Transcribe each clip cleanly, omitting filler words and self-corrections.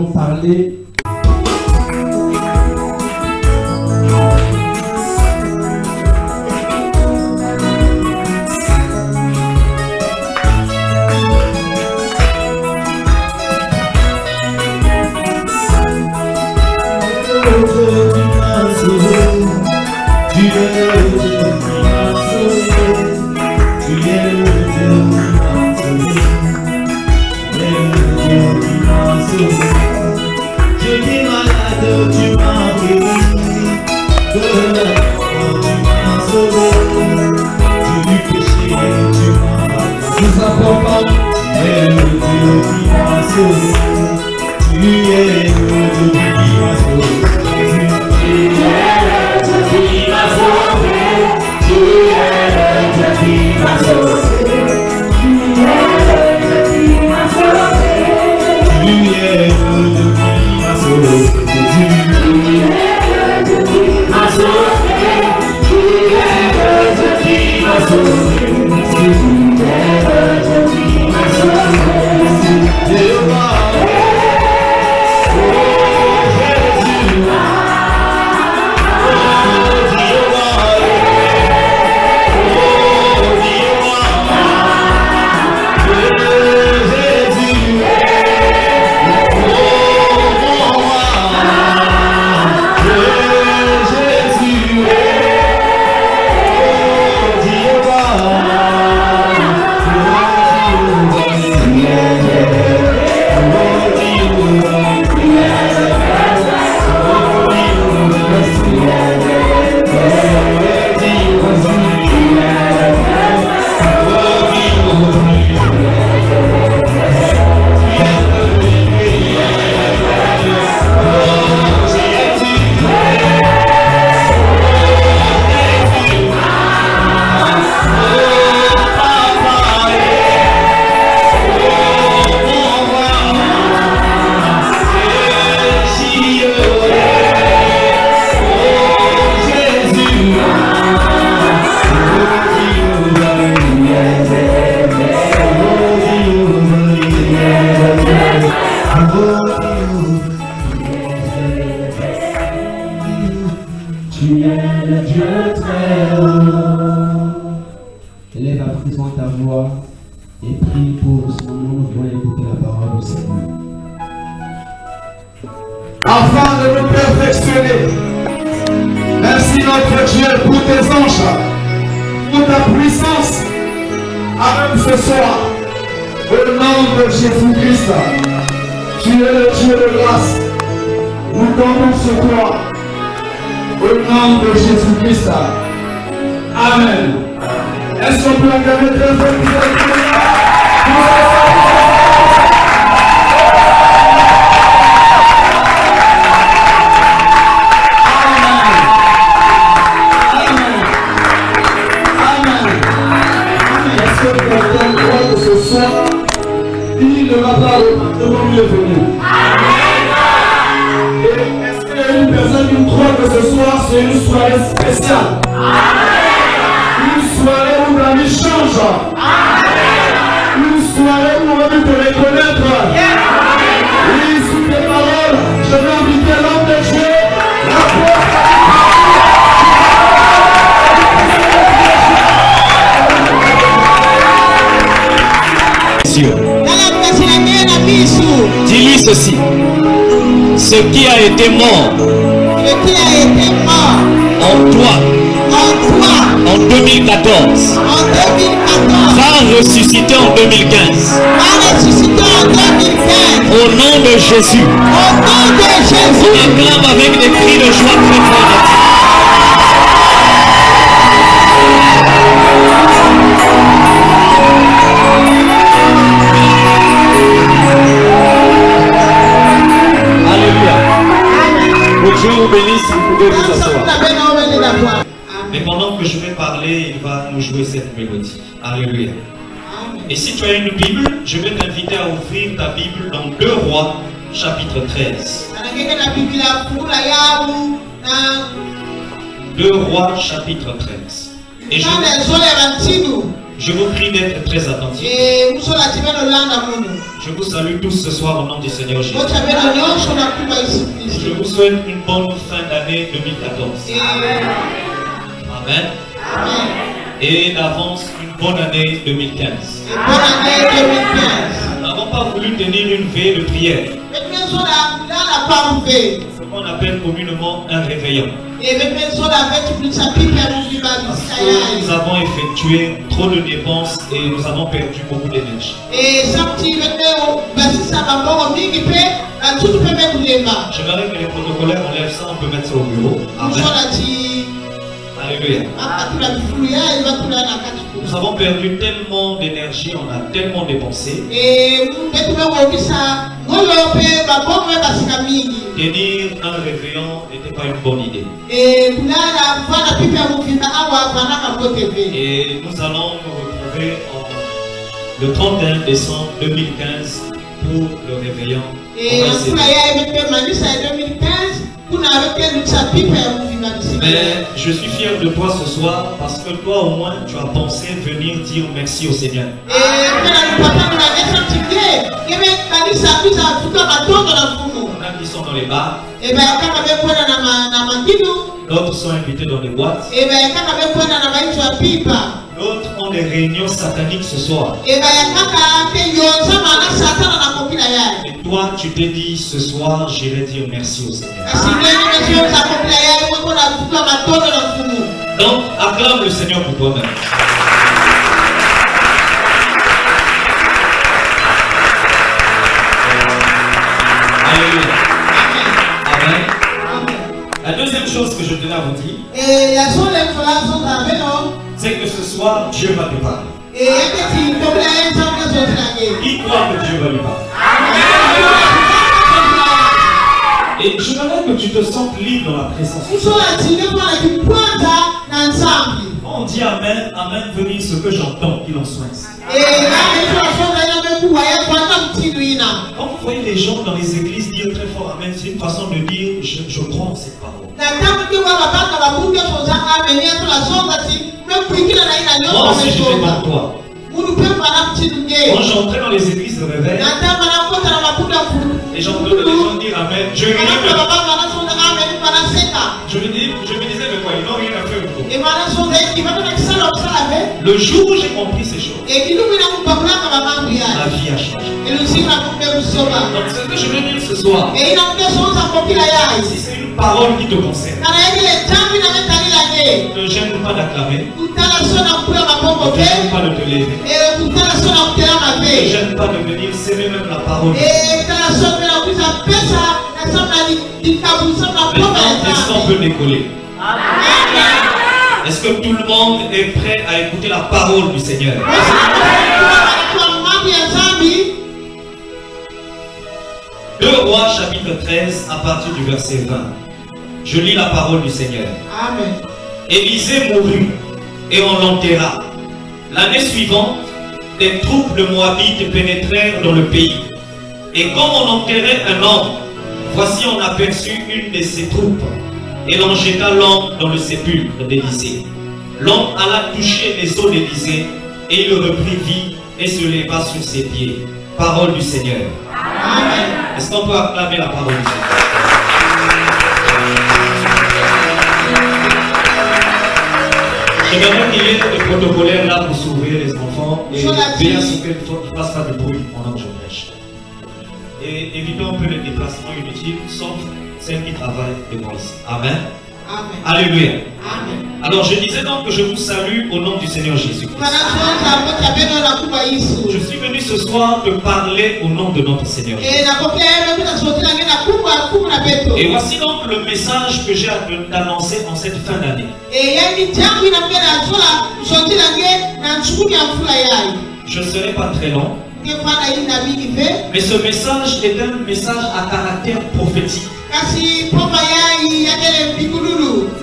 allons parler. Élève à présent ta voix et prie pour ce moment où nous voulons écouter la parole du Seigneur. Afin de nous perfectionner, merci notre Dieu pour tes anges, pour ta puissance, avec ce soir, au nom de Jésus-Christ. Tu es le Dieu de grâce. Nous comptons sur toi, au nom de Jésus-Christ. Amen. Est-ce qu'on peut acclamer très fort? Il ne va pas repartir comme il est venu. Et est-ce qu'il y a une personne qui croit que ce soir c'est une soirée spéciale? Une soirée où la vie change. Une soirée où on va te reconnaître. Oui, sous tes paroles, je vais inviter l'homme de Dieu. Dis-lui ceci. Ce qui a été mort en toi en 2014 va ressusciter en 2015. Au nom de Jésus. On acclame avec des cris de joie très forts. Dieu vous bénisse, vous pouvez vous asseoir. Mais pendant que je vais parler, il va nous jouer cette mélodie. Alléluia. Et si tu as une Bible, je vais t'inviter à ouvrir ta Bible dans 2 Rois, chapitre 13. 2 Rois, chapitre 13. Et je Je vous prie d'être très attentifs. Je vous salue tous ce soir au nom du Seigneur Jésus. Je vous souhaite une bonne fin d'année 2014. Amen. Et d'avance, une bonne année 2015. Nous n'avons pas voulu tenir une veille de prière. Ce qu'on appelle communément un réveillon. Nous avons effectué trop de dépenses et nous avons perdu beaucoup d'énergie. J'aimerais que les protocolaires enlèvent ça, on peut mettre ça au bureau. Amen. Alléluia. Nous avons perdu tellement d'énergie, on a tellement dépensé. Tenir un réveillon n'était pas une bonne idée. Et nous allons nous retrouver le 31 décembre 2015 pour le réveillon. Mais je suis fier de toi ce soir parce que toi au moins tu as pensé venir dire merci au Seigneur. Il y en a qui sont dans les bars. D'autres sont invités dans les boîtes. D'autres ont des réunions sataniques ce soir. Et toi, tu t'es dit ce soir, j'irai dire merci au Seigneur. Donc, acclame le Seigneur pour toi-même. Alléluia. Amen. La deuxième chose que je tenais à vous dire, c'est que ce soir, Dieu va te parler. Qui croit que Dieu va lui parler? Et je voudrais que tu te sentes libre dans la présence. On dit Amen, Amen, venir ce que j'entends, qu'il en soit ainsi. Quand vous voyez les gens dans les églises dire très fort Amen, c'est une façon de dire je crois en cette parole. Moi aussi j'étais comme toi. Quand j'entrais dans les églises de réveil, et j'entendais les gens dire Amen, je me disais mais quoi, ils n'ont rien à faire pour toi. Le jour où j'ai compris ces choses, ma vie a changé. Donc ce que je veux dire ce soir, si c'est une parole qui te concerne, ne gêne pas d'acclamer, ne gêne pas de te lever, ne gêne pas de venir s'aimer même la parole. Maintenant, l'instant peut décoller. Est-ce que tout le monde est prêt à écouter la parole du Seigneur? 2 Rois chapitre 13 à partir du verset 20. Je lis la parole du Seigneur. Amen. Élisée mourut et on l'enterra. L'année suivante, des troupes de Moabites pénétrèrent dans le pays. Et comme on enterrait un homme, voici on aperçut une de ces troupes. Et l'on jeta l'homme dans le sépulcre d'Élisée. L'homme alla toucher les os d'Élisée et il reprit vie et se leva sur ses pieds. Parole du Seigneur. Amen. Est-ce qu'on peut acclamer la parole du Seigneur? J'aimerais qu'il y ait des protocolaires là pour s'ouvrir les enfants et veiller à ce qu'il ne fasse pas de bruit pendant que je prêche. Et évitons un peu les déplacements inutiles, sauf celles qui travaillent devant ici. Amen. Amen. Alléluia. Amen. Alors je disais donc que je vous salue au nom du Seigneur Jésus. Je suis venu ce soir te parler au nom de notre Seigneur. Et voici donc le message que j'ai à t'annoncer en cette fin d'année. Je ne serai pas très long. Mais ce message est un message à caractère prophétique.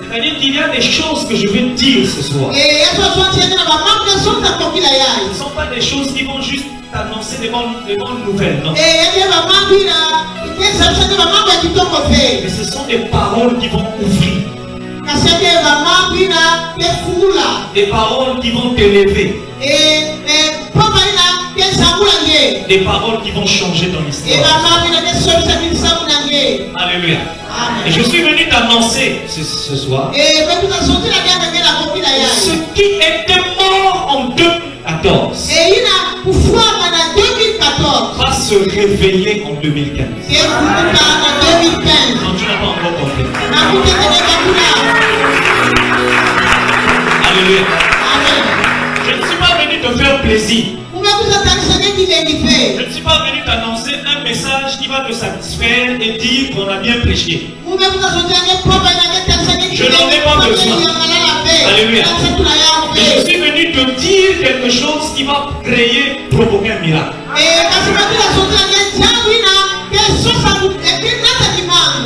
C'est-à-dire qu'il y a des choses que je vais te dire ce soir. Ce ne sont pas des choses qui vont juste t'annoncer des bonnes nouvelles, non. Mais ce sont des paroles qui vont ouvrir. Des paroles qui vont t'élever. Des paroles qui vont changer ton histoire. Alléluia. Et je suis venu t'annoncer ce soir ce qui était mort en 2014 va se réveiller en 2015. Non, tu n'as pas encore compris. Alléluia. Je ne suis pas venu te faire plaisir. Je ne suis pas venu t'annoncer un message qui va te satisfaire et dire qu'on a bien prêché. Je n'en ai pas besoin. Alléluia. Mais je suis venu te dire quelque chose qui va provoquer un miracle.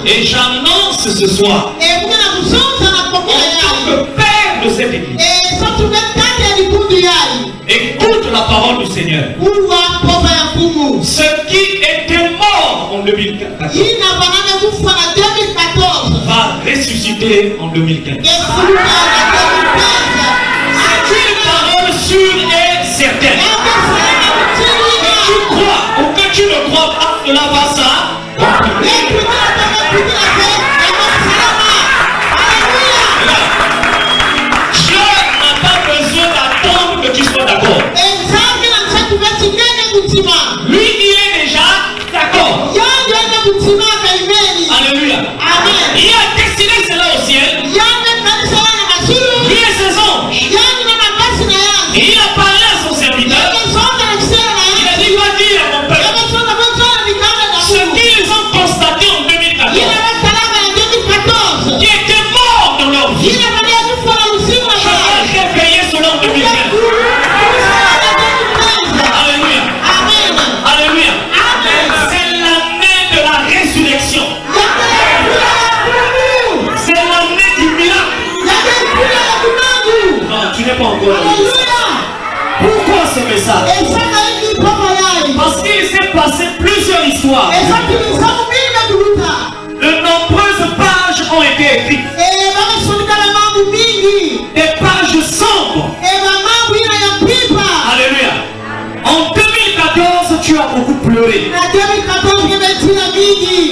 Et j'annonce ce soir, en tant que père de cette église, écoute la parole du Seigneur. Ce qui était mort en 2014 va ressusciter en 2015. C'est une parole sûre et certaine. Que tu crois ou que tu ne crois pas, cela va ça. Dieu n'a pas besoin d'attendre que tu sois d'accord. Lui, il est déjà d'accord. Alléluia. Il a destiné cela au ciel. Lui et ses anges. Et il a parlé à son serviteur. Il a dit, va dire à mon peuple ce qu'ils ont constaté en 2014, qui était mort dans leur vie. Je vais réveiller cela en 2015. Alléluia. Alléluia. C'est l'année de la résurrection. C'est l'année du miracle. Non, tu n'es pas encore là. Pourquoi ce message? Parce qu'il s'est passé plusieurs histoires. De nombreuses pages ont été écrites. Des pages sombres. Alléluia. En 2014, tu as beaucoup pleuré.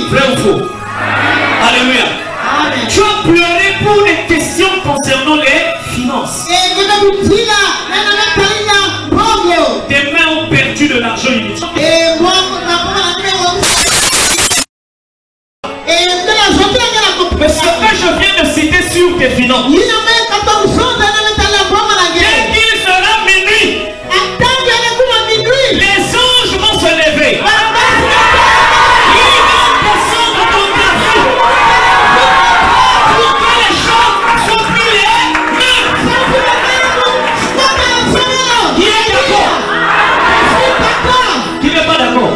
Vrai ou faux? Alléluia. Tu as pleuré pour des questions concernant les finances. Tes mains ont perdu de l'argent inutile. Mais ce que je viens de citer sur tes finances, dès qu'il sera minuit, les anges vont se lever. Ils vont descendre dans ta vie pour que les choses soient plus légères. Qui est d'accord? Qui n'est pas d'accord?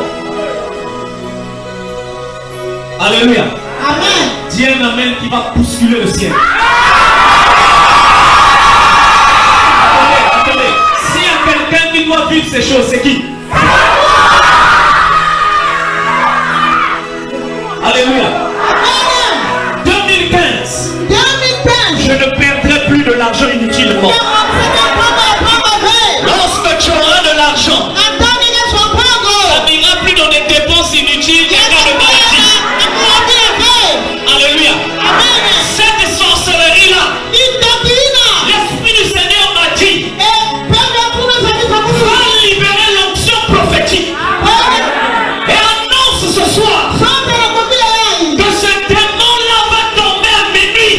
Alléluia. Amen. Dis un amen qui va bousculer le ciel. Attendez. S'il y a quelqu'un qui doit vivre ces choses, c'est qui? Alléluia. 2015. Je ne perdrai plus de l'argent inutilement. Lorsque tu auras de l'argent, ça n'ira plus dans des dépenses inutiles et dans le maladie. Alléluia. Cette sorcellerie-là, l'Esprit du Seigneur m'a dit, va libérer l'onction prophétique. Et annonce ce soir que ce démon-là va tomber à minuit.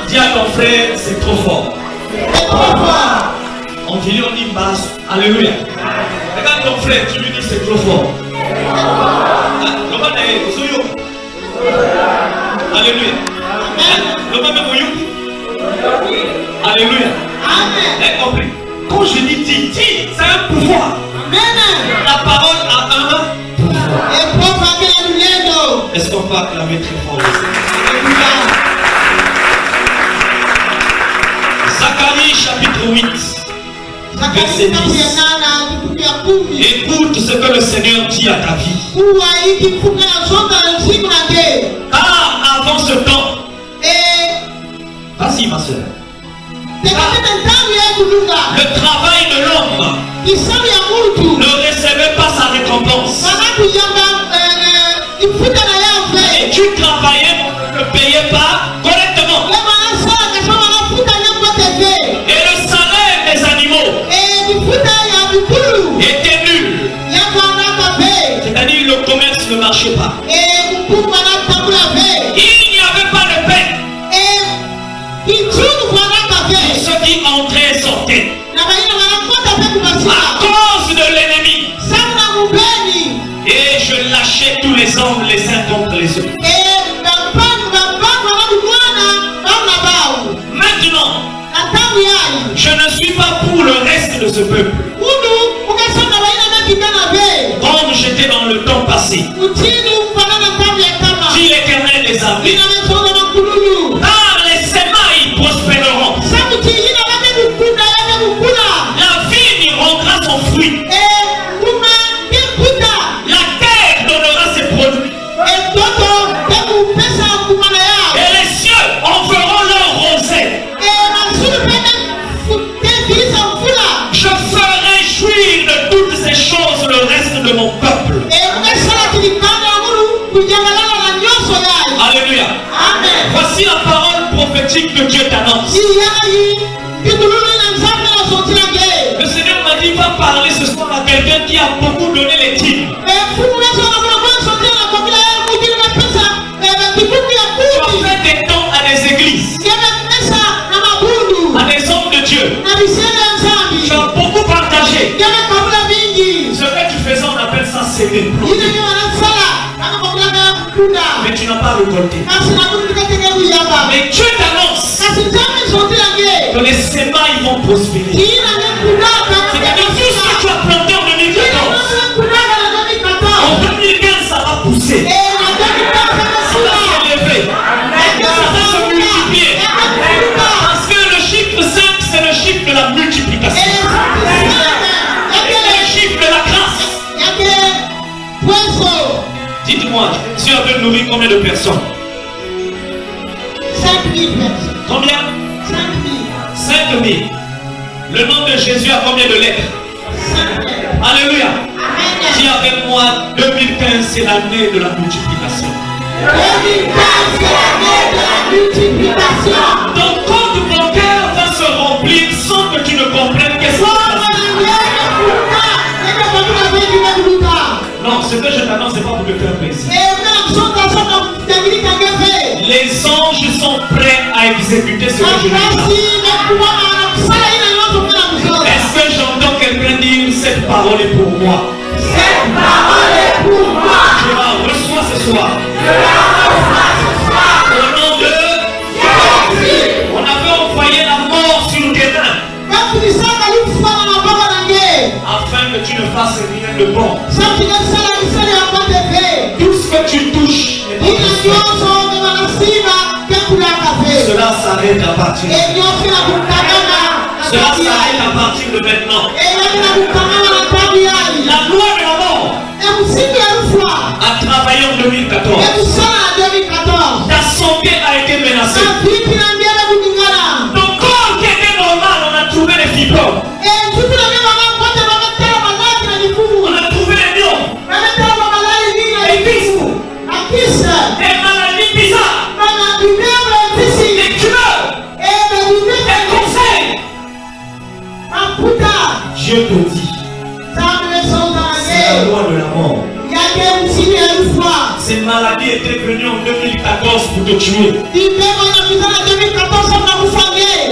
Dis à ton frère, c'est trop fort. On dit on dit basse. Alléluia. Regarde ton frère, tu lui dis c'est trop fort. Alléluia. Alléluia. Amen. Compris. Quand je dis c'est un pouvoir. La parole a un pouvoir. Est-ce qu'on peut acclamer très fort aussi? Zacharie chapitre 8, verset 10. Écoute ce que le Seigneur dit à ta vie. Car avant ce temps, vas-y ma soeur. Le travail de l'homme ne recevait pas sa récompense. Et tu travaillais, ne payais pas correctement. Et le salaire des animaux était nul. C'est-à-dire le commerce ne marchait pas. Il n'y avait pas de paix. Pour ceux qui entraient et sortaient. À cause de l'ennemi. Et je lâchais tous les hommes les uns contre les autres. Maintenant, je ne suis pas pour le reste de ce peuple. Comme j'étais dans le temps passé. Dit l'Éternel des armées. Car les sémailles prospéreront. La vigne rendra son fruit. La terre donnera ses produits. Et les cieux en feront leur rosée. Je ferai jouir de toutes ces choses le reste de mon peuple. Alléluia. Amen. Voici la parole prophétique que Dieu t'annonce. Le Seigneur m'a dit, va parler ce soir à quelqu'un qui a beaucoup donné les dîmes. Tu as fait des dons à des églises, à des hommes de Dieu. Tu as beaucoup partagé. Ce que tu faisais, on appelle ça s'aimer. Mais tu n'as pas récolté. Mais Dieu t'annonce que les sémailles vont prospérer. C'est-à-dire tout ce que tu as planté en 2014, en 2015 ça va pousser. Ça va s'élever. Ça va se multiplier. Parce que le chiffre 5 c'est le chiffre de la multiplication. Et le chiffre de la grâce. Dites-moi, Dieu avait nourri combien de personnes? 5000 personnes. Combien? 5000. 5000. Le nom de Jésus a combien de lettres? 5 lettres. Alléluia. Dis avec moi, 2015 c'est l'année de la multiplication. 2015 c'est l'année de la multiplication. Ton compte bancaire va se remplir sans que tu ne comprennes qu'est-ce qui se passe. Non, ce que je t'annonce, c'est pas pour te faire plaisir. Les anges sont prêts à exécuter ce que je dis. Est-ce que j'entends quelqu'un dire cette parole est pour moi? Cette parole est pour moi. Je la reçois ce soir. Au nom de Jésus. On avait envoyé la mort sur tes mains afin que tu ne fasses rien de bon. Tout ce que tu touches n'est pas cela s'arrête à partir de cela s'arrête à partir de maintenant. La loi de la mort a travaillé en 2014. Ta santé a été menacée. Ton corps qui était normal, on a trouvé les fibromes. On a trouvé les lions. Les pistes. Les maladies bizarres. Les tumeurs. Les conseils. Dieu te dit, c'est la loi de la mort. Ces maladies étaient venues en 2014 pour te tuer.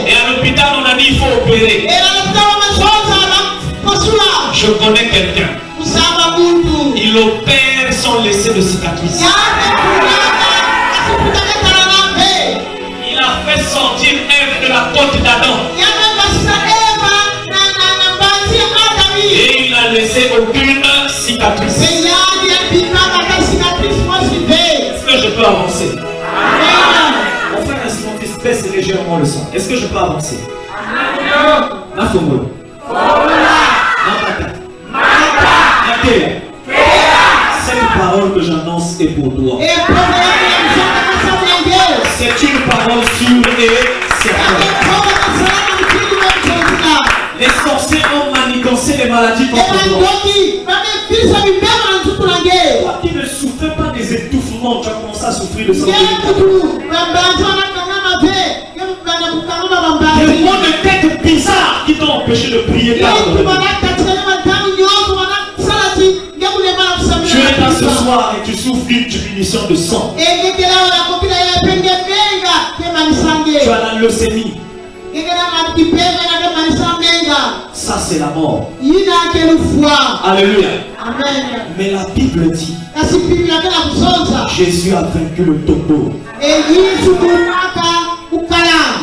Et à l'hôpital, on a dit il faut opérer. Je connais quelqu'un. Il opère sans laisser de cicatrices. Il a fait sortir Ève de la côte d'Adam. Et il n'a laissé aucune cicatrice. Est-ce que je peux avancer? Mon frère instrumentiste, baisse légèrement le son. Est-ce que je peux avancer? Cette parole que j'annonce est pour toi. C'est une parole sûre et certaine. Les sorciers ont manigancé les maladies contre toi. Toi qui ne souffrais pas des étouffements, tu as commencé à souffrir de ça. Des mots de tête bizarres qui t'ont empêché de prier par le. Tu es là ce soir et tu souffres d'une diminution de sang. Tu as la leucémie. Ça c'est la mort. Alléluia. Mais la Bible dit Jésus a vaincu le tombeau.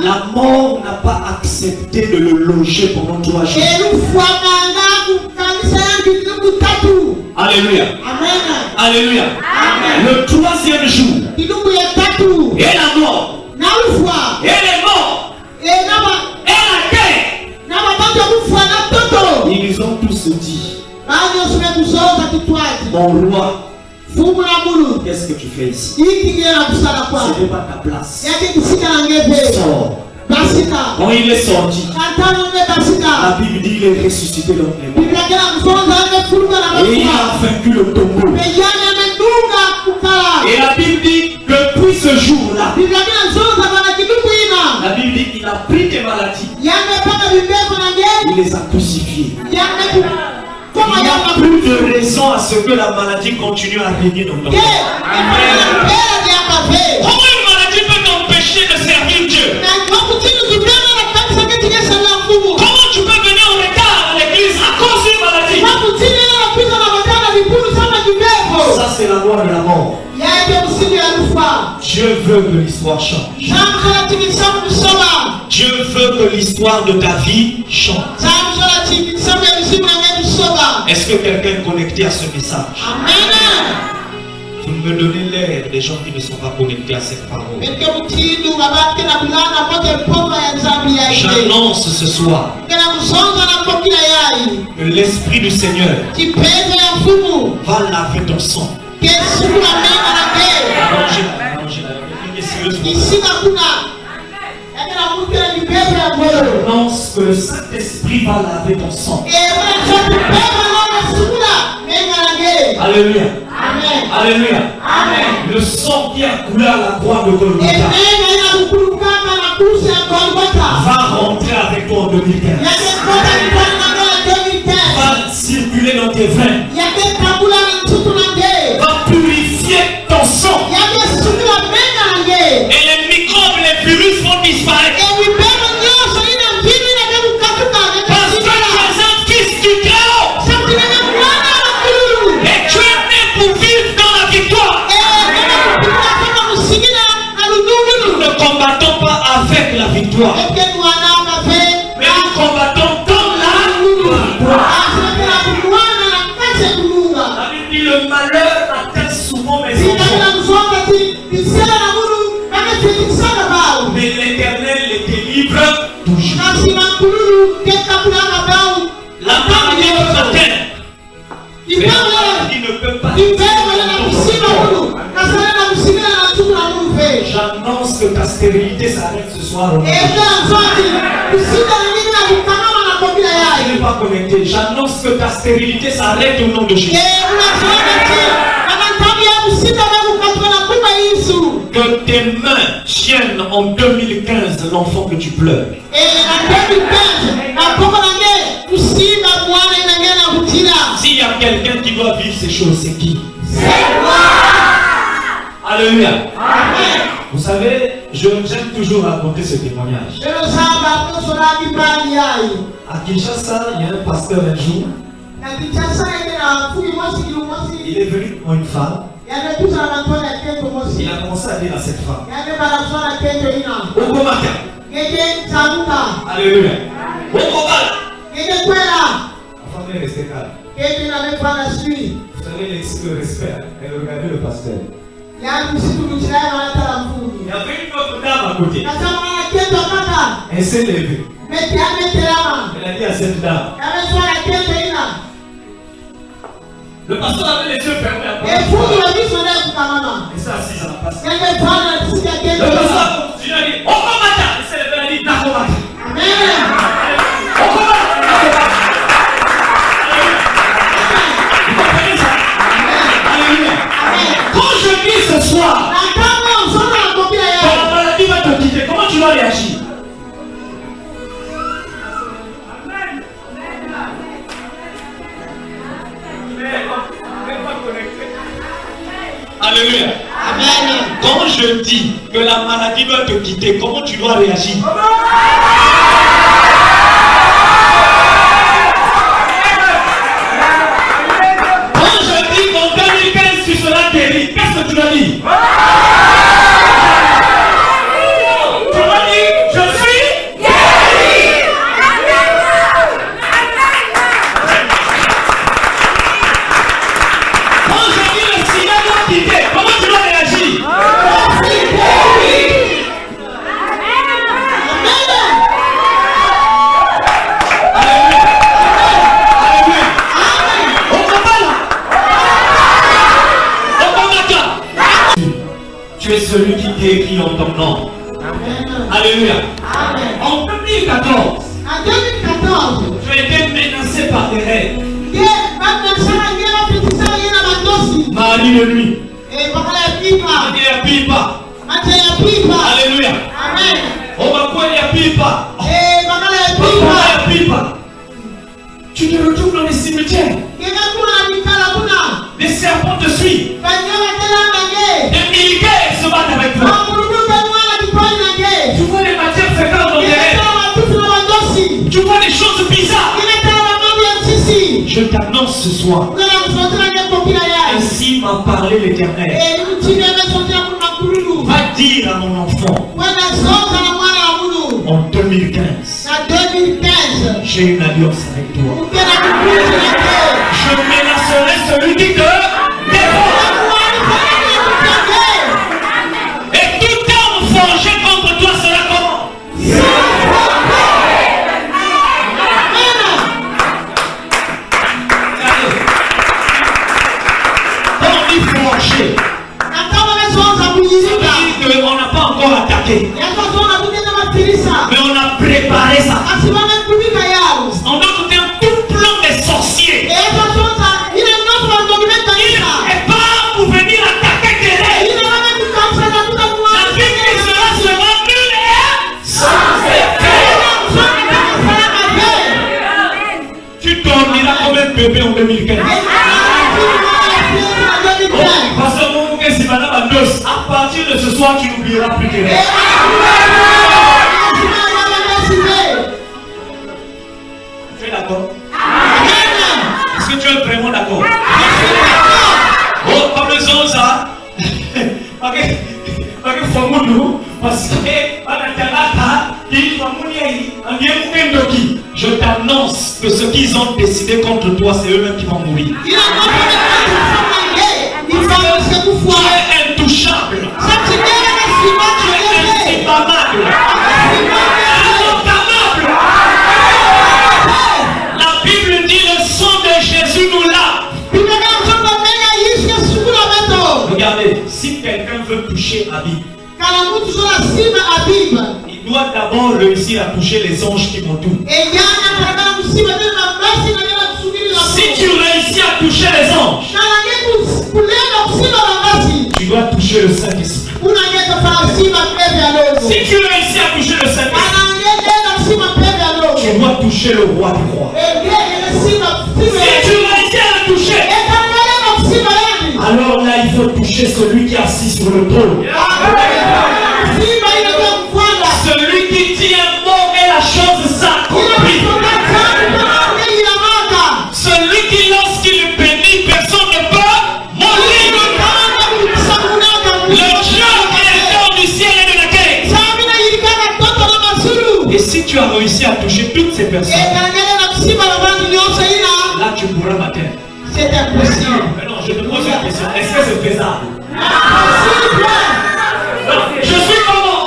La mort n'a pas accepté de le loger pendant 3 jours. Alléluia. Alléluia. Le 3e jour, et la mort, et les morts, et la terre, ils ont tous dit mon roi, qu'est-ce que tu fais ici? Ce n'est pas ta place. Sors. Quand il est sorti, la Bible dit qu'il est ressuscité dans les morts. Et il a vaincu le tombeau. Et la Bible dit que depuis ce jour-là, la Bible dit qu'il a pris tes maladies. Il les a crucifiées. Il n'y a plus de raison à ce que la maladie continue à régner dans ton corps. Comment une maladie peut t'empêcher de servir Dieu? Comment tu peux venir en retard à l'église à cause d'une maladie? Ça c'est la loi de la mort. Dieu veut que l'histoire change. Dieu veut que l'histoire de ta vie change. Est-ce que quelqu'un est connecté à ce message? Vous me donnez l'air des gens qui ne sont pas connectés à cette parole. J'annonce ce soir que l'Esprit du Seigneur va laver ton sang. J'annonce que le Saint-Esprit va laver ton sang. Alléluia. Alléluia. Le sang qui a coulé à la croix de Golgotha va rentrer avec toi en 2015. Va circuler dans tes veines. Va purifier ton sang. Et les microbes, les virus vont disparaître. Parce que tu es un fils du Très-Haut. Et tu es né pour vivre dans la victoire. Nous ne combattons pas avec la victoire, mais nous combattons dans la victoire. La Bible dit le malheur atteint souvent mes enfants, mais l'Éternel les délivre toujours. La maladie peut t'atteindre, mais la maladie ne peut pas J'annonce que ta stérilité s'arrête ce soir. Tu n'es pas connecté. J'annonce que ta stérilité s'arrête au nom de Jésus. Que tes mains tiennent en 2015 l'enfant que tu pleures. S'il y a quelqu'un qui doit vivre ces choses, c'est qui? C'est moi. Alléluia. Amen. Vous savez, j'aime toujours raconter ce témoignage. À Kinshasa, il y a un pasteur un jour. Il est venu pour une femme. Il a commencé à dire à cette femme. Alléluia. La femme est restée calme. Vous savez, le respect, elle regardait le pasteur. Il y avait une autre dame à côté. Elle s'est levée. Elle a dit à cette dame. Le pasteur avait les yeux fermés. Et ça, assise à la place. Le pasteur continue à dire, Okomata. Elle s'est levée, elle a dit, Nakomata. Quand je dis ce soir, quand la maladie va te quitter, comment tu vas réagir? Alléluia. Amen. Quand je dis que la maladie va te quitter, comment tu dois réagir? Quand je dis qu'en 2015 tu seras guéri, qu'est-ce que tu dois dire? Tu dois dire, je suis guéri. Quand je dis le sida doit quitter, comment tu dois réagir? Je suis guéri. Tu es celui qui guérit en ton nom. Amen. Alléluia. Amen. En 2014, tu as été menacé par des rêves. Marie de nuit. Alléluia. Amen. On va quoi il y a pipa. Tu te retrouves dans les cimetières. Les serpents te suivent. Les militaires se battent avec toi. Tu vois les matières fécales dans tes rêves. Tu vois des choses bizarres. Je t'annonce ce soir. Ainsi m'a parlé l'Éternel. Va dire à mon enfant. En 2015, j'ai une alliance avec toi. Je menacerai celui qui te défend. Et tout homme forgé contre toi sera comment? Quand on dit forgé, on n'a pas encore attaqué. Mais on a préparé ça. En d'autres termes, tout plan des sorciers. Il n'est pas pour venir attaquer tes rêves. La Bible dit cela sera nul et sans effet. Tu dormiras comme un bébé en 2015. Parce que mon frère, c'est madame Andos. À partir de ce soir, tu n'oublieras plus tes rêves. Tu es d'accord? Est-ce que tu es vraiment d'accord? Oh, pas besoin de ça. Parce que je t'annonce que ceux qu'ils ont décidé contre toi, c'est eux-mêmes qui vont mourir. Tu es intouchable. Tu es inséparable. La Bible dit le sang de Jésus nous lave. Regardez, si quelqu'un veut toucher Abib, il doit d'abord réussir à toucher les anges qui m'entourent. Si tu réussis à toucher les anges, tu dois toucher le Saint-Esprit. Si tu réussis à toucher le Saint-Esprit, tu dois toucher le roi des rois. Si tu réussis à le toucher, alors là il faut toucher chez celui qui est assis sur le trône. Celui qui dit un mot et la chose s'accomplit. Celui qui, lorsqu'il bénit, personne ne peut mourir. Le Dieu créateur du ciel et de la terre. Et si tu as réussi à toucher toutes ces personnes, là tu pourras m'atteindre. C'est impossible. Mais non, je te pose une question. Est-ce que c'est faisable? Non, je suis comment?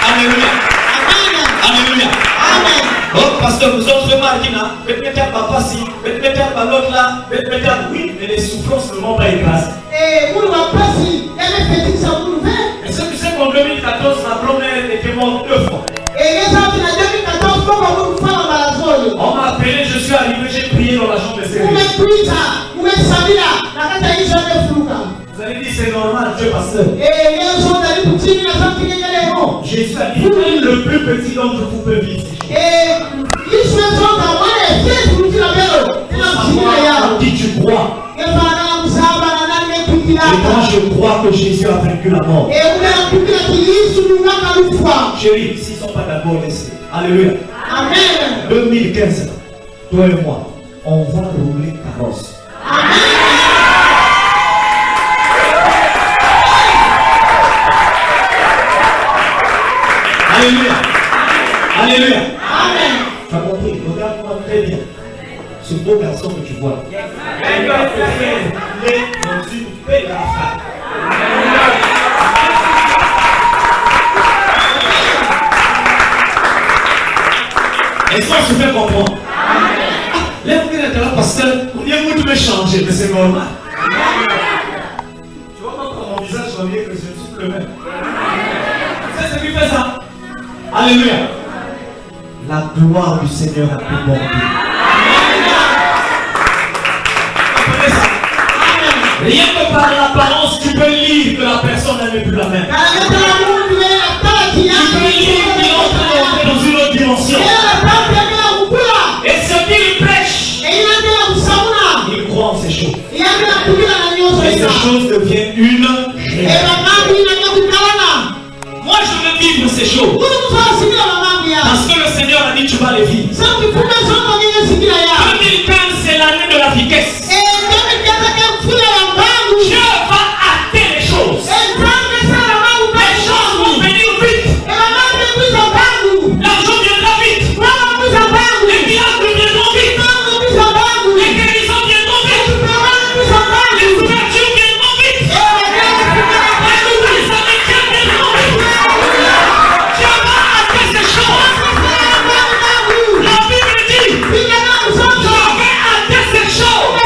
Alléluia. Alléluia. Oh, pasteur, vous autres remarquez là, mettez à papa si, mettez à l'autre là, mettez à oui, mais les souffrances ne m'ont pas écrasé. Est-ce que tu sais qu'en 2014, ma grand-mère était morte 2 fois? On m'a appelé, je suis arrivé, j'ai prié dans la chambre de service. Vous allez dire c'est normal, Dieu pasteur. Non, Jésus a dit le plus petit d'entre vous peut vivre. Qui tu crois? Et moi je crois que Jésus a vaincu la mort. Chérie, s'ils ne sont pas d'accord, laissez. Alléluia. Amen. 2015, toi et moi, on va rouler carrosse. Alléluia. Alléluia. Amen. Tu as compris? Regarde-moi très bien. Ce beau garçon que tu vois. Il va faire dans une belle affaire. Est-ce qu'on se fait comprendre? L'air que est là, pasteur, on vient vous me changer, mais c'est normal. Tu vois quand mon visage revient que je suis le même. C'est ce qui fait ça. Alléluia. La gloire du Seigneur a pu monter. Comprenez ça? Rien que par l'apparence, tu peux lire que la personne n'est plus la même. Tu peux lire qu'il entre dans une autre dimension. Et ce qu'il prêche, il croit en ces choses. Et ces choses deviennent une réalité. Moi je veux vivre ces choses. Parce que le Seigneur a dit tu vas les vivre. 2015 c'est l'année de la vitesse. Dieu va hâter les choses. Les choses vont venir vite. L'argent viendra vite. Les miracles viendront vite. Les guérisons viendront vite. Les ouvertures viendront vite. Les nouvelles amitiés viendront vite. Dieu va hâter ces choses. La Bible dit je vais hâter ces choses.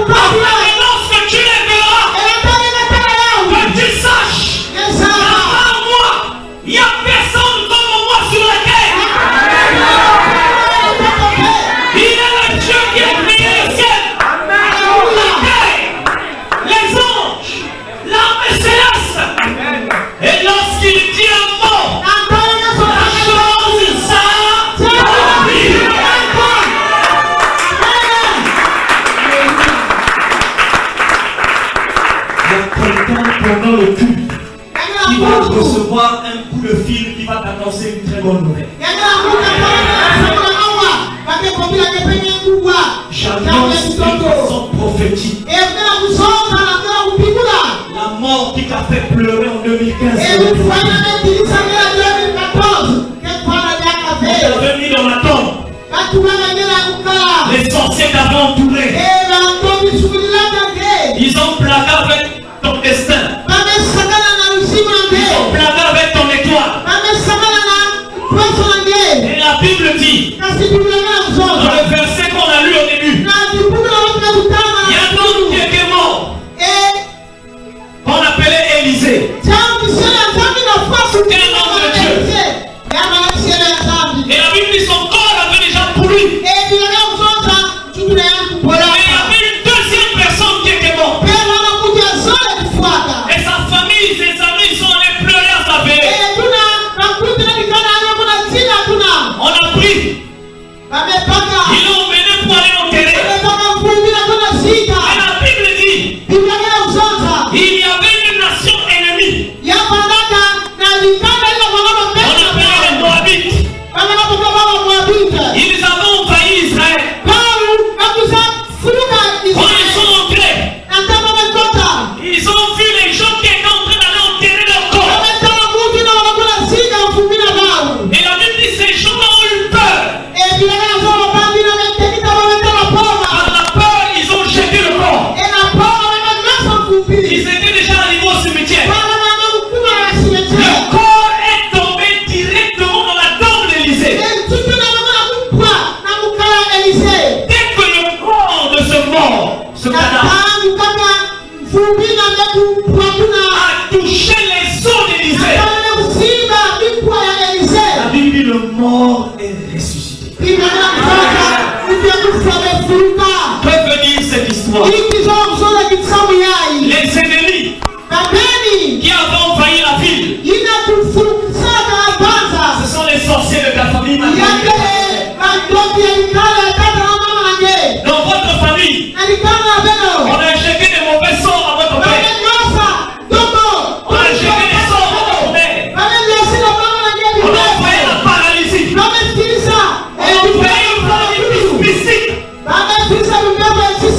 Et lorsque tu les verras, que tu saches, à moi, il n'y a personne comme moi sur la terre. Il est le Dieu qui a créé le ciel, la terre, les anges, l'âme et céleste. Et lorsqu'il dit un mot, la chose s'accomplit. Il y a quelqu'un pendant le culte qui va recevoir un coup de fil qui va t'annoncer une très bonne nouvelle. J'annonce une façon prophétique. La mort qui t'a fait pleurer en 2015. On t'avait mis dans la tombe. Les sorciers t'avaient entouré. Ils ont plaqué avec ton destin. Ils ont plaqué avec ton étoile. Et la Bible dit, dans le verset qu'on a lu au début, il y a un homme qui était mort, qu'on appelait Élisée. C'était un homme de Dieu. Et la Bible dit son corps avait déjà pourri. Mais il y avait une deuxième personne qui était morte. Et sa famille, ses amis sont allés pleurer à sa veille. On a pris. Ils l'ont emmené Dès que le corps de ce mort, ce cadavre, a touché les os d'Élisée, la Bible dit le mort est ressuscité. Que veut dire cette histoire? Les ennemis qui avaient envahi la ville, ce sont les sorciers de ta famille. Dans votre famille, on a injecté des mauvais sorts à votre père. On a injecté des sorts à votre mère. On a envoyé la paralysie. On a envoyé une paralysie physique.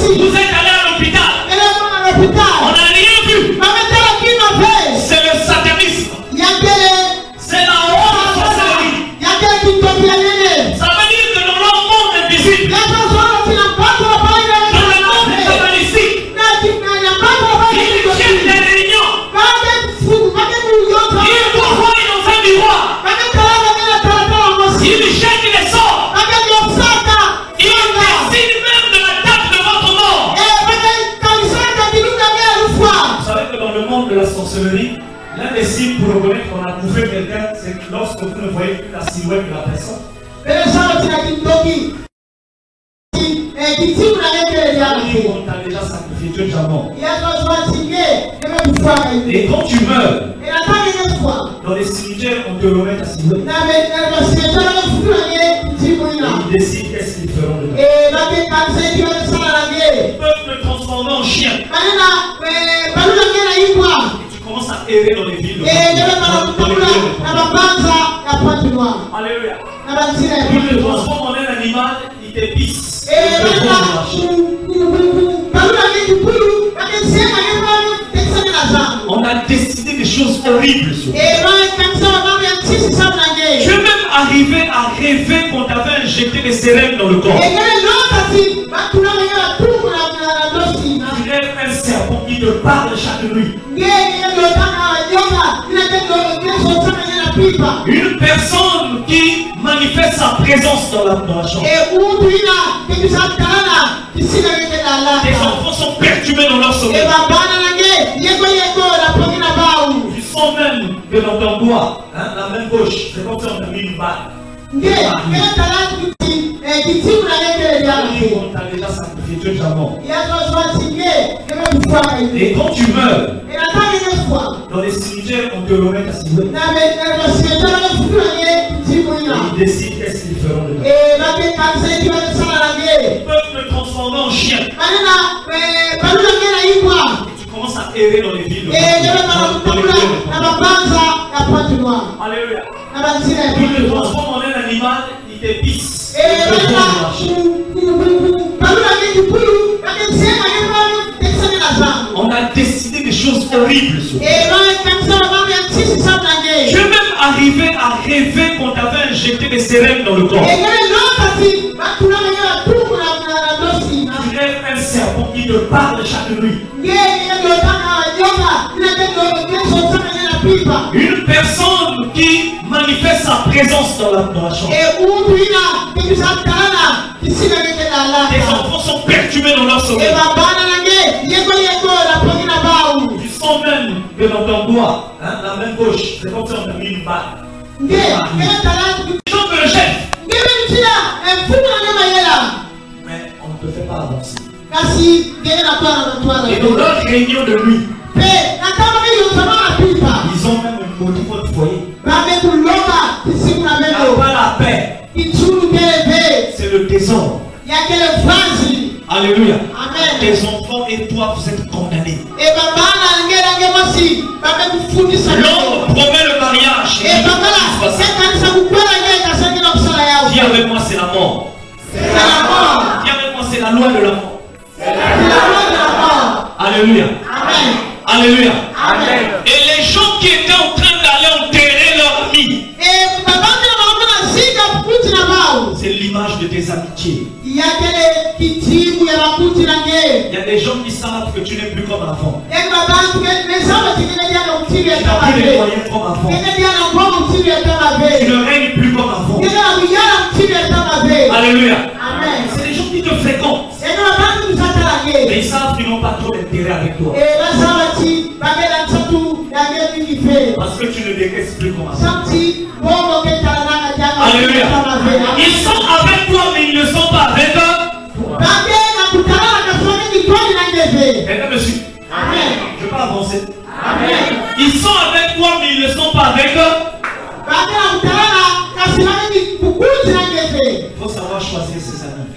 Vous êtes allé à l'hôpital. On n'a rien vu. C'est le satanisme. C'est la honte de sorcellerie. Ça veut dire que dans leur monde invisible, dans le monde satanistique, ils tiennent des réunions. Ils vous voient dans un miroir. Ils jettent les sorts. Ils décident même de la date de votre mort. Vous savez que dans le monde de la sorcellerie, l'un des signes pour reconnaître qu'on a bouffé quelqu'un, c'est que lorsque vous ne voyez plus la silhouette de la personne, on t'a déjà sacrifié, tu es déjà mort. Et quand tu meurs, dans les cimetières, on te remet ta silhouette. Ils décident qu'est-ce qu'ils feront de toi. Ils peuvent te transformer en chien. Et tu commences à errer dans les villes. Alléluia. Ils te transforment en un animal, ils te pissent. On a décidé des choses horribles sur toi. Tu es même arrivé à rêver qu'on t'avait injecté des sérènes dans le corps. Tu rêves un serpent qui te parle chaque nuit. Une personne qui manifeste sa présence dans la chambre. Tes enfants sont perturbés dans leur sommeil. Tu sens même que dans ton doigt, la main gauche, c'est comme si on a mis une balle. On t'a déjà sacrifié, tu es déjà mort. Et quand tu meurs, dans les cimetières, on te remet ta silhouette. Ils décident qu'est-ce qu'ils feront de toi. Ils peuvent te transformer en chien. Et tu commences à errer dans les villes. Alléluia. Ils te transforment en un animal, ils te pissent. On a décidé des choses horribles sur toi. Tu es même arrivé à rêver qu'on t'avait injecté des sérènes dans le corps. Tu rêves un serpent qui te parle chaque nuit. Une personne qui manifeste sa présence dans la chambre. Tes enfants sont perturbés dans leur sommeil. Tu sens même que dans ton doigt, la main gauche, c'est comme si on a mis une balle. Les gens te le jettent. Mais on ne te fait pas avancer. Et dans leur réunion de nuit, ils ont même un motif au foyer. Il n'y a pas la paix. C'est le désordre. Alléluia. Amen. Tes enfants et toi, vous êtes condamnés. L'homme promet le mariage. Dis avec moi, c'est la mort. Dis avec moi, c'est la loi de la mort. Alléluia. Amen. Alléluia. Amen. Et les gens qui étaient en train d'aller enterrer leur ami, c'est l'image de tes amitiés. Il y a des gens qui savent que tu n'es plus comme avant. Tu n'as plus les moyens comme avant. Tu ne règnes plus comme avant. Alléluia. Amen. C'est des gens qui te fréquentent. Mais ils savent qu'ils n'ont pas trop d'intérêt avec toi. Parce que tu ne décaisses plus comme ça. Alléluia. Ils sont avec toi, mais ils ne sont pas avec eux. Quelqu'un me suit. Je peux avancer. Amen. Ils sont avec toi, mais ils ne sont pas avec eux. Il faut savoir choisir ses amis.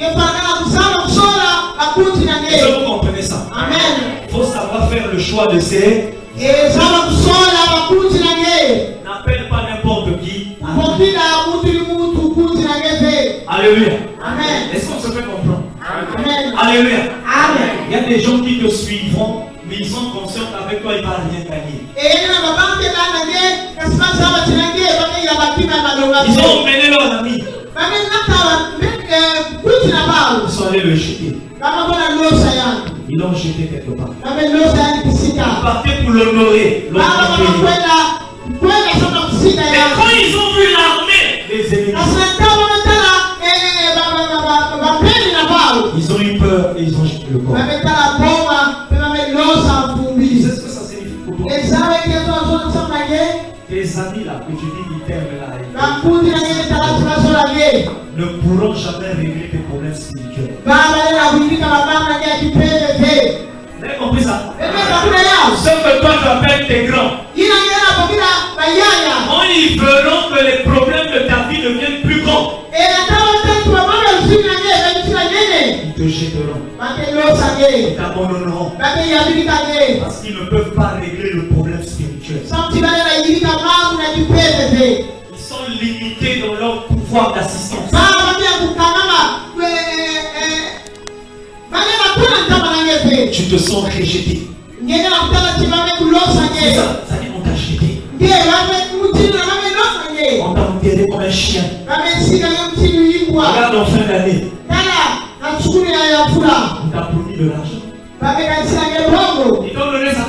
Est-ce que vous comprenez ça? Amen. Il faut savoir faire le choix de ses. N'appelle pas n'importe qui. Alléluia. Amen. Est-ce qu'on se fait comprendre? Amen. Alléluia. Amen. Il y a des gens qui te suivront, mais ils sont conscients qu'avec toi, il ne va rien gagner. Ils ont emmené leur ami. Ils sont allés le jeter. Ils l'ont jeté quelque part. Ils partaient pour l'honorer. Et quand ils ont vu l'armée, les ennemis, ils ont eu peur et ils ont jeté le corps. C'est ce que ça signifie pour toi. Tes amis là, que tu dis qu'ils t'aiment là, ne pourront jamais régler tes problèmes spirituels. Vous avez compris ça? Ce que toi tu appelles tes grands, quand ils verront que les problèmes de ta vie deviennent plus grands, ils te jetteront, ils t'abandonneront, parce qu'ils ne peuvent pas régler le problème spirituel. Ils sont limités dans leur pouvoir d'assistance. Tu te sens rejeté. C'est ça, ça dit on t'a jeté. On t'a enterré comme un chien. Regarde en fin d'année. On t'a promis de l'argent. Ils t'ont donné ça.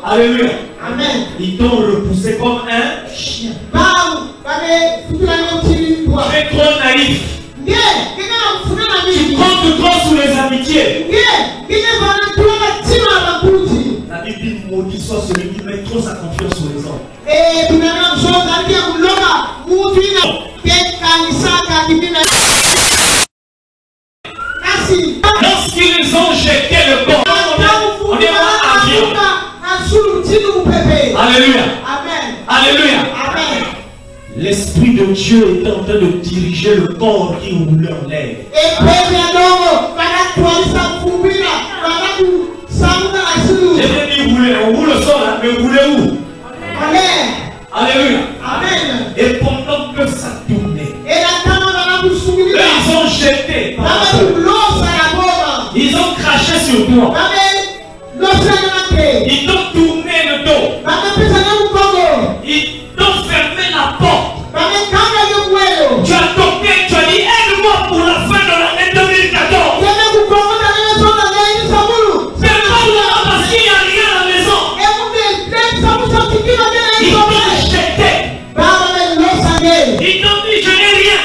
Alléluia. Amen. Ils t'ont repoussé comme un chien. Tu es trop naïf. Tu comptes trop sur les amitiés. La Bible dit maudit soit celui qui met trop sa confiance sur les hommes. Lorsqu'ils ont jeté le corps, on est en avion. Alléluia. Amen. Alléluia. Amen. L'Esprit de Dieu est en train de diriger le corps qui roulait en l'air. J'ai bien dit rouler, on roule au sol, hein, mais rouler où? Alléluia. Amen. Et pendant que ça tournait, ils ont jeté par la porte. Ils ont craché sur toi. Ils t'ont tourné le dos. Ils t'ont fermé la porte. Tu as toqué, tu as dit aide-moi pour la fin de l'année 2014. C'est pas parce qu'il n'y a rien à la maison. Ils t'ont jeté. Ils t'ont dit je n'ai rien.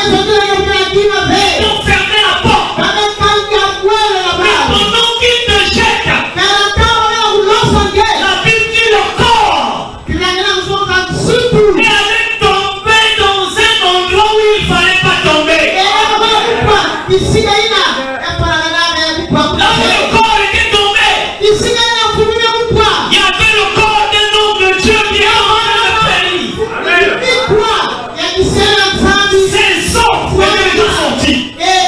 Ils t'ont fermé la porte. Mais pendant qu'ils te jettent, la Bible dit le corps est allé tomber dans un endroit où il ne fallait pas tomber. Là où le corps était tombé, il y avait le corps d'un homme de Dieu qui a amené le pays. Ses os étaient déjà sortis. Mais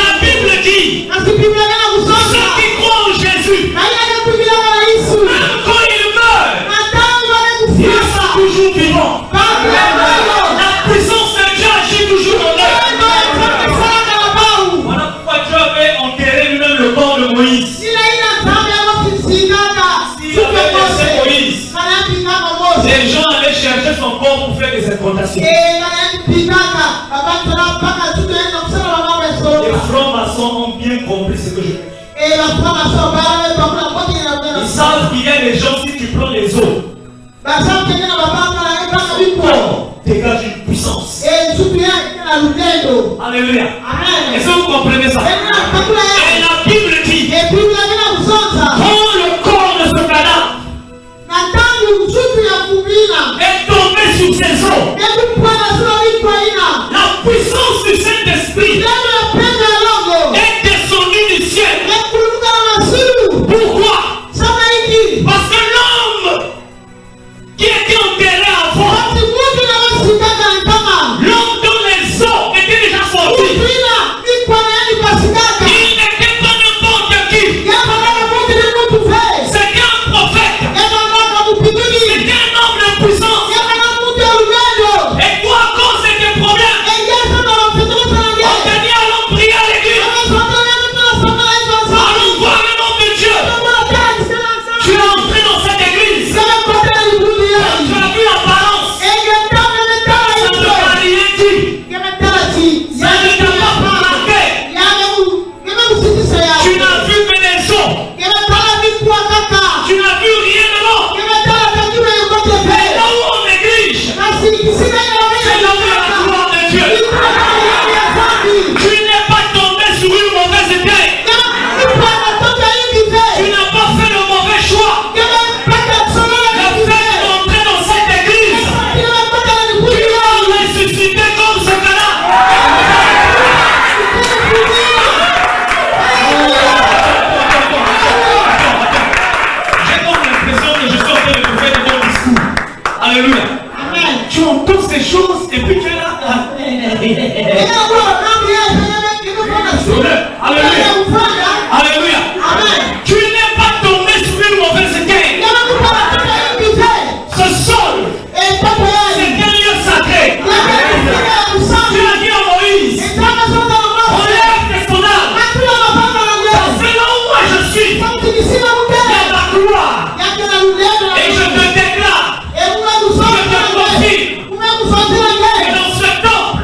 la Bible dit, ceux qui croient en Jésus, même quand ils meurent, ils sont toujours vivants. La puissance de Dieu agit toujours en eux. Voilà pourquoi Dieu avait enterré lui-même le corps de Moïse. S'il avait laissé Moïse, les gens allaient chercher son corps pour faire des incantations. Les francs-maçons ont bien compris ce que je fais. Ils savent qu'il y a des gens, si tu prends les os, dégage une puissance. Alléluia. Amen. Est-ce que vous comprenez ça? Et la Bible dit, quand le corps de ce cadavre est tombé sur ses os, la puissance du Saint-Esprit est descendue du ciel. Pourquoi? Parce que l'homme qui était enterré avant, l'homme dont les os étaient déjà sortis, il n'était pas n'importe qui. C'était un prophète. C'était un homme de puissance. Et toi, à cause de tes problèmes, on t'a dit allons prier à l'église. Allons voir le nom de Dieu. Tu es entré dans cette église. Tu as vu l'apparence. Ça ne t'a rien dit. Ça ne t'a pas marqué. Tu n'as vu que des os. Tu n'as vu rien de l'autre. Et là où on néglige, c'est là où il y a la gloire de Dieu. Tu n'es pas tombé sur une mauvaise terre. Tu n'as pas fait le mauvais choix. Le fait d'entrer dans cette église, tu vas ressusciter comme ce cadavre. J'ai comme l'impression que je suis en train de vous faire de bons discours. Alléluia. Tu entends ces choses et puis tu es là. Alléluia. Alléluia. Tu n'es pas tombé sur une mauvaise terre. Ce sol, c'est un lieu sacré. Tu as dit à Moïse, relève tes sondages. Parce que là où moi je suis, il y a la gloire. Et je te déclare, je te confie, que dans ce temple,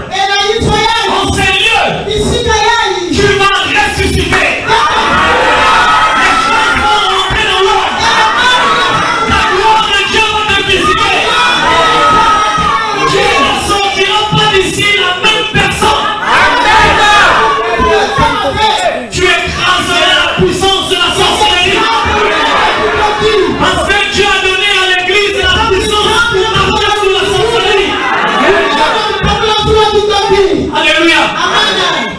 en ces lieux, tu vas ressusciter. Les choses vont rentrer dans l'ordre. La gloire de Dieu va te visiter. Tu ne sortiras pas d'ici la même personne. Tu écraseras la puissance de la sorcellerie. Parce que Dieu a donné à l'église la puissance pour marcher sur la sorcellerie. Alléluia.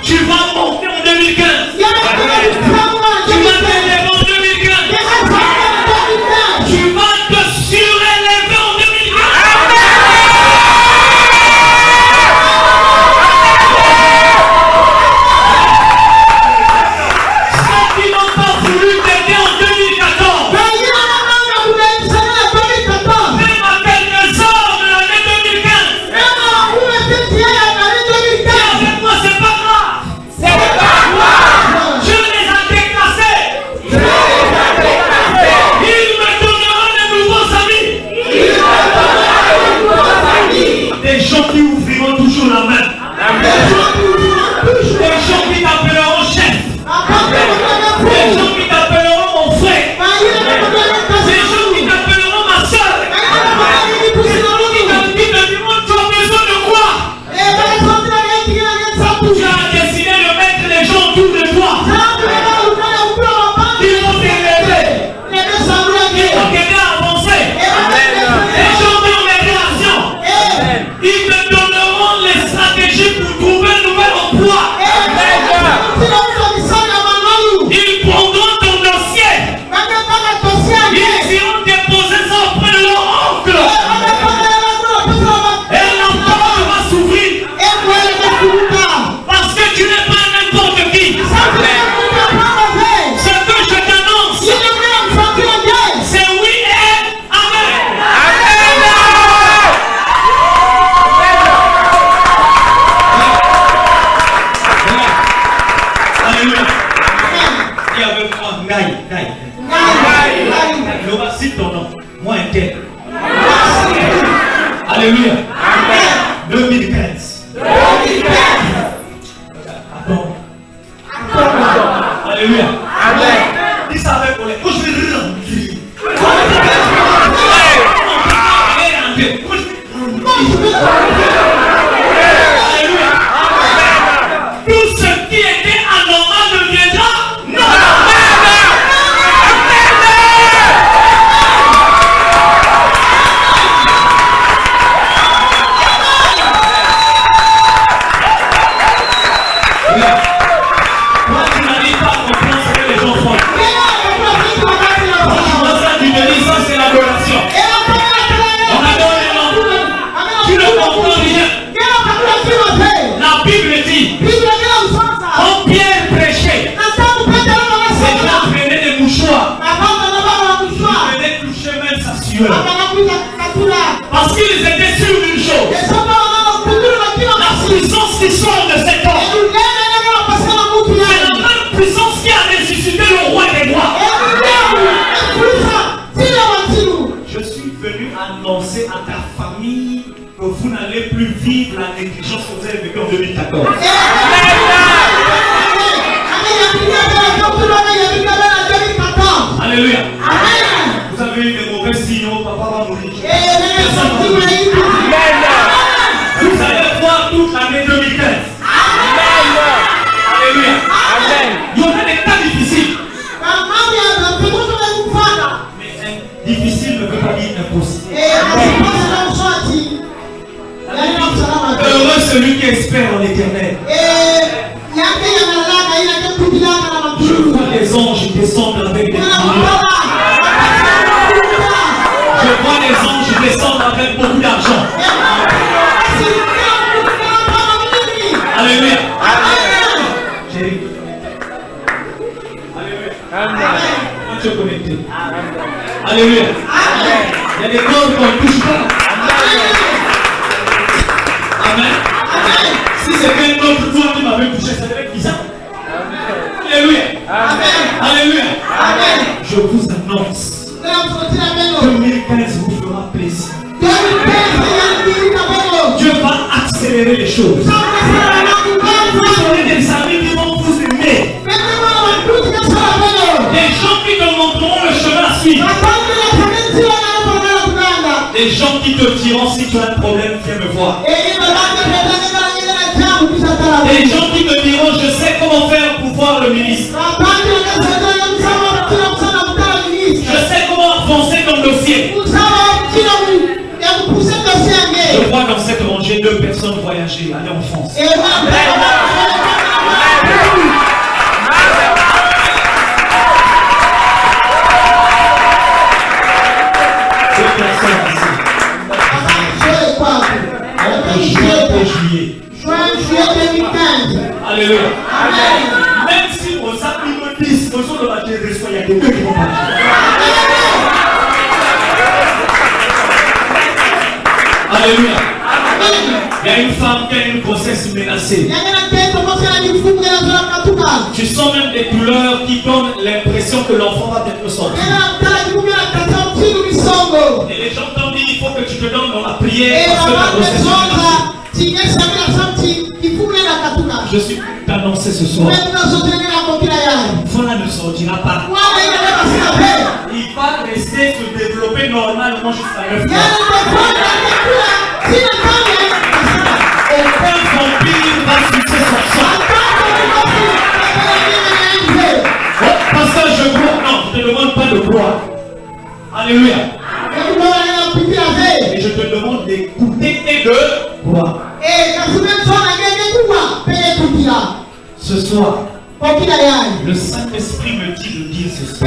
Tu vas monter en 2015. Tu vas t'élever en 2015. Tu vas te surélever en 2015. Ceux qui n'ont pas voulu t'aider en 2014, même à quelques heures de l'année 2015, avec moi c'est pas grave. Dieu les a déclassés. Il me donnera de nouveaux amis. Des gens qui ouvriront toujours la main. Des gens qui t'appelleront chef. Des gens qui t'appelleront mon frère. Des gens qui t'appelleront ma soeur. Qui te diront tu as besoin de quoi? Tu as décidé de mettre les gens autour de toi. Ils vont t'élever. Ils vont t'aider à avancer. Les gens dans les relations, ils te donneront les stratégies pour trouver un nouvel emploi. Ils prendront ton dossier. Ils iront déposer ça auprès de leur oncle. Et l'emploi va s'ouvrir. Parce que tu n'es pas n'importe qui. Ce que je t'annonce, c'est oui et amen. Alléluia. Dis avec moi, Ngaï. Laura, cite ton nom. Moi, un tel. Alléluia. 2015. Attends. Alléluia. Dis ça avec colère. Moi, je vais rentrer. Alléluia. vivre la négligence que vous avez vécue en 2014. Alléluia. Vous avez eu des mauvais signaux, papa va mourir. Vous allez voir toute l'année 2015. Alléluia. Il y aura des cas difficiles. Mais difficile ne veut pas dire impossible. Heureux celui qui espère en l'éternel. Je vois les anges descendre avec des millions. Je vois les anges descendre avec beaucoup d'argent. Alléluia. Alléluia. Quand tu es connecté. Alléluia. Il y a des corps qu'on ne touche pas. Amen. Si c'était un autre toi qui m'avait touché, ça devait être bizarre. Alléluia. Alléluia. Je vous annonce. 2015 vous fera plaisir. Dieu va accélérer les choses. Vous aurez des amis qui vont vous aimer. Des gens qui te montreront le chemin à suivre. Des gens qui te diront si tu as un problème, viens me voir. Des gens qui te diront je sais comment faire pour voir le ministre. Je sais comment avancer ton dossier. Je vois dans cette rangée 2 personnes voyager, aller en France. Deux personnes ici. Juillet. Alléluia. Même si vos amis me disent que vous allez il y a que 2 qui vont partir. Alléluia. Il y a une femme qui a une grossesse menacée. Tu sens même des douleurs qui donnent l'impression que l'enfant va être sorti. Et les gens t'ont dit il faut que tu te donnes dans la prière parce que la grossesse est menacée. Je suis annoncé ce soir. Voilà ne sortira pas. Il va rester se développer normalement jusqu'à 9 mois. Aucun vampire va sucer son sang. Oh, pasteur, je crois. Non, je ne te demande pas de croire. Alléluia. Et je te demande d'écouter et de croire. Ce soir, le Saint-Esprit me dit de dire ceci.